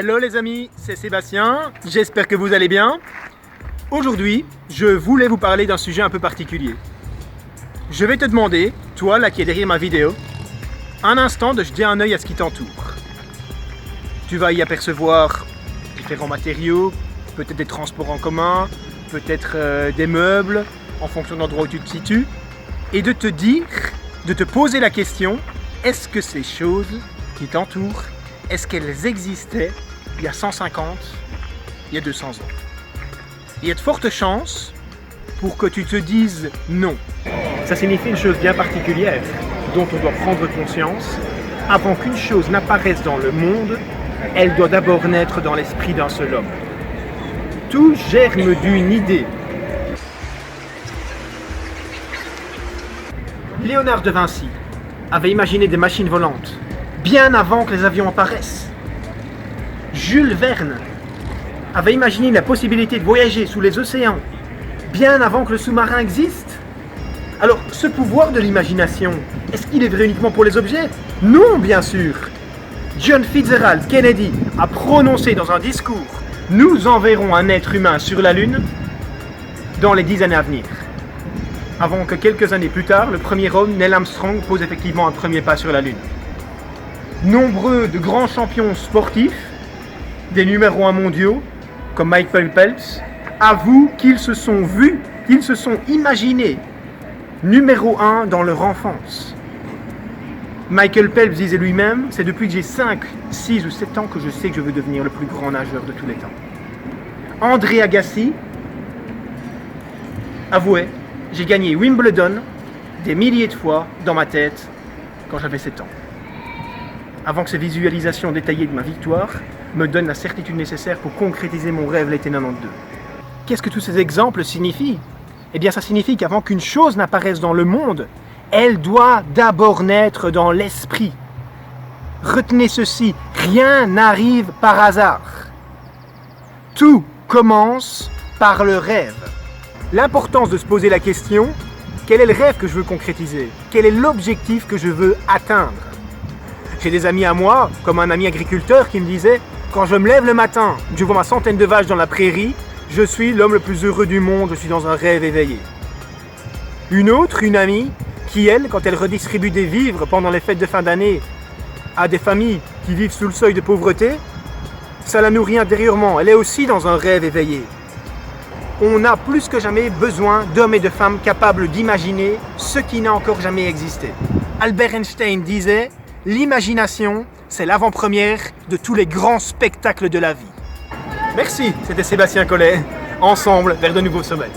Hello les amis, c'est Sébastien, j'espère que vous allez bien. Aujourd'hui, je voulais vous parler d'un sujet un peu particulier. Je vais te demander, toi là qui es derrière ma vidéo, un instant de jeter un œil à ce qui t'entoure. Tu vas y apercevoir différents matériaux, peut-être des transports en commun, peut-être des meubles, en fonction de l'endroit où tu te situes, et de te dire, de te poser la question, est-ce que ces choses qui t'entourent, est-ce qu'elles existaient il y a 150, il y a 200 ans? Il y a de fortes chances pour que tu te dises non. Ça signifie une chose bien particulière dont on doit prendre conscience. Avant qu'une chose n'apparaisse dans le monde, elle doit d'abord naître dans l'esprit d'un seul homme. Tout germe d'une idée. Léonard de Vinci avait imaginé des machines volantes bien avant que les avions apparaissent. Jules Verne avait imaginé la possibilité de voyager sous les océans bien avant que le sous-marin existe. Alors, ce pouvoir de l'imagination, est-ce qu'il est vrai uniquement pour les objets? Non, bien sûr. John Fitzgerald Kennedy a prononcé dans un discours « Nous enverrons un être humain sur la Lune dans les 10 années à venir ». Avant que quelques années plus tard, le premier homme, Neil Armstrong, pose effectivement un premier pas sur la Lune. Nombreux de grands champions sportifs, des numéros 1 mondiaux, comme Michael Phelps, avouent qu'ils se sont vus, qu'ils se sont imaginés numéro 1 dans leur enfance. Michael Phelps disait lui-même, c'est depuis que j'ai 5, 6 ou 7 ans que je sais que je veux devenir le plus grand nageur de tous les temps. André Agassi avouait, j'ai gagné Wimbledon des milliers de fois dans ma tête quand j'avais 7 ans. Avant que ces visualisations détaillées de ma victoire me donnent la certitude nécessaire pour concrétiser mon rêve l'été 92. Qu'est-ce que tous ces exemples signifient? Eh bien, ça signifie qu'avant qu'une chose n'apparaisse dans le monde, elle doit d'abord naître dans l'esprit. Retenez ceci, rien n'arrive par hasard. Tout commence par le rêve. L'importance de se poser la question, quel est le rêve que je veux concrétiser? Quel est l'objectif que je veux atteindre? J'ai des amis à moi, comme un ami agriculteur qui me disait « Quand je me lève le matin, je vois ma centaine de vaches dans la prairie, je suis l'homme le plus heureux du monde, je suis dans un rêve éveillé. » Une autre, une amie, qui elle, quand elle redistribue des vivres pendant les fêtes de fin d'année à des familles qui vivent sous le seuil de pauvreté, ça la nourrit intérieurement, elle est aussi dans un rêve éveillé. On a plus que jamais besoin d'hommes et de femmes capables d'imaginer ce qui n'a encore jamais existé. Albert Einstein disait « L'imagination, c'est l'avant-première de tous les grands spectacles de la vie. » Merci, c'était Sébastien Collet, ensemble vers de nouveaux sommets.